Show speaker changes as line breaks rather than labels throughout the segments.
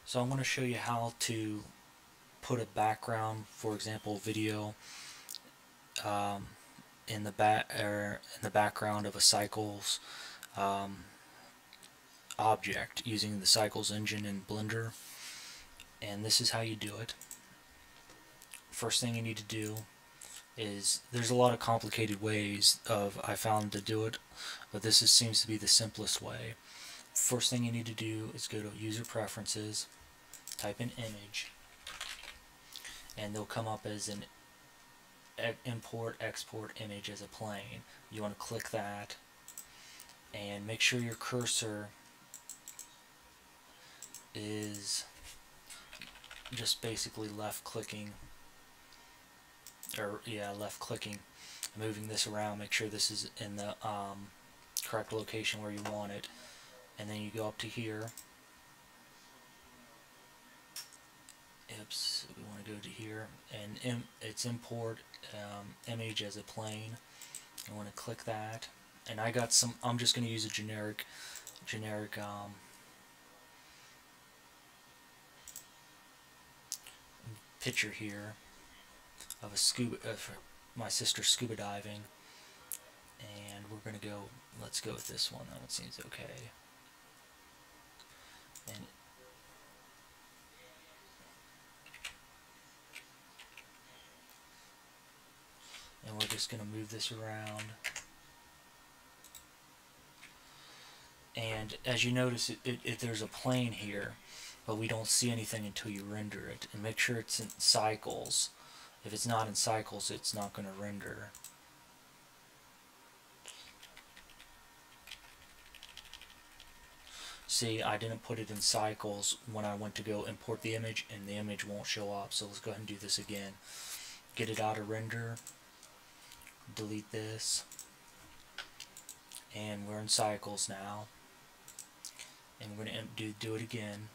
So I'm going to show you how to put a background, for example, video, um, in the background of a Cycles um, object using the Cycles engine in Blender. And this is how you do it. First thing you need to do is, there's a lot of complicated ways I found to do it, but seems to be the simplest way. First thing you need to do is go to User Preferences, type in Image, and they'll come up as an import export image as a plane. You want to click that and make sure your cursor is just basically left clicking, moving this around. Make sure this is in the correct location where you want it, and then you go up to here. We want to go to here, and it's import image as a plane. You want to click that, and I'm just going to use a generic picture here of my sister scuba diving, and we're going to go. Let's go with this one. That one seems okay. And we're just going to move this around. And as you notice, there's a plane here, but we don't see anything until you render it. And make sure it's in Cycles. If it's not in Cycles, it's not going to render. See, I didn't put it in Cycles when I went to go import the image, and the image won't show up. So let's go ahead and do this again. Get it out of render. Delete this. And we're in Cycles now. And we're going to do it again.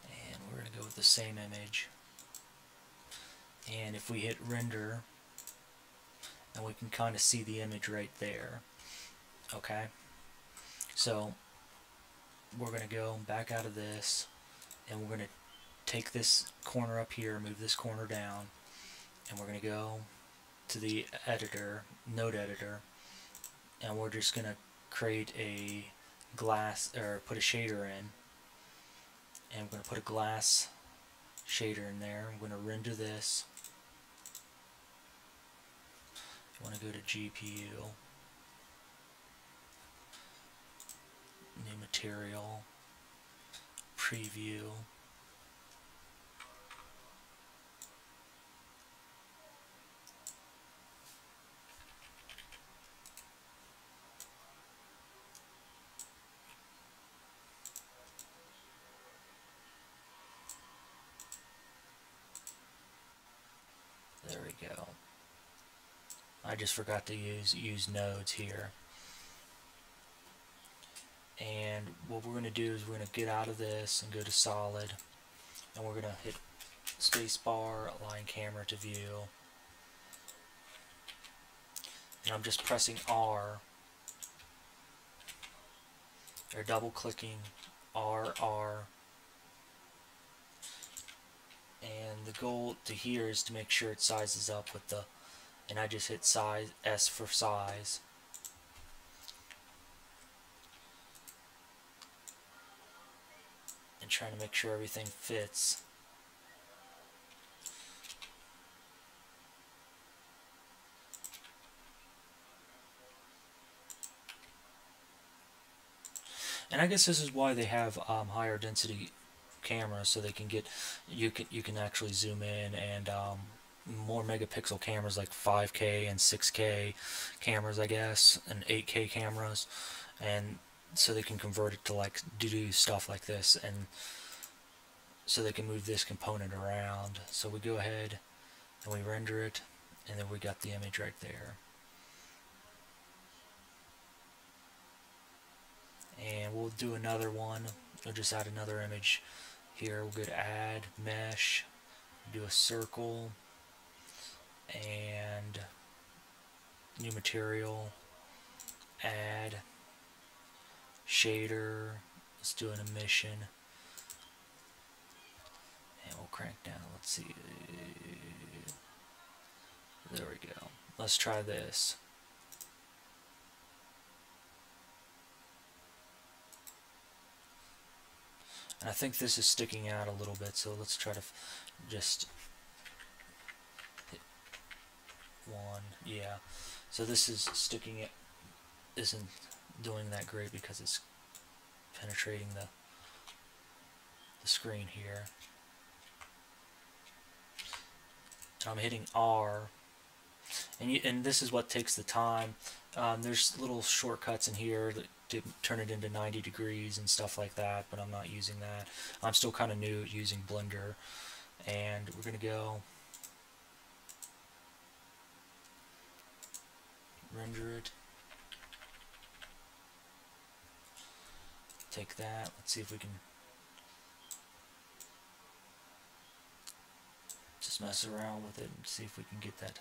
And we're going to go with the same image. And if we hit render, and we can kind of see the image right there. Okay? So we're going to go back out of this, and we're going to take this corner up here, move this corner down, and we're going to go to the editor, node editor, and we're just going to create a glass, or put a shader in, and we're going to put a glass shader in there. I'm going to render this. You want to go to GPU, new material, preview, there we go. I just forgot to use nodes here. And what we're going to do is we're going to get out of this and go to solid, and we're going to hit spacebar, align camera to view, and I'm just pressing R, or double clicking R, and the goal to here is to make sure it sizes up with the, and I just hit size, S for size. And trying to make sure everything fits. And I guess this is why they have higher density cameras, so they can get, you can actually zoom in, and more megapixel cameras like 5K and 6K cameras, I guess, and 8K cameras, and so they can convert it to like do stuff like this, and so they can move this component around. So we go ahead and we render it, and then we got the image right there. And we'll do another one. We'll just add another image here. We'll go to add mesh, do a circle, and new material, add, shader. Let's do an emission. And we'll crank down. Let's see. There we go. Let's try this. And I think this is sticking out a little bit, so let's try to just hit one. Yeah. So this is sticking, it isn't doing that great because it's penetrating the screen here. I'm hitting R, and this is what takes the time. There's little shortcuts in here that turn it into 90 degrees and stuff like that, but I'm not using that. I'm still kind of new at using Blender, and we're gonna go render it. Take that. Let's see if we can just mess around with it and see if we can get that.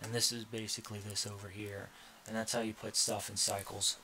And this is basically this over here, and that's how you put stuff in cycles.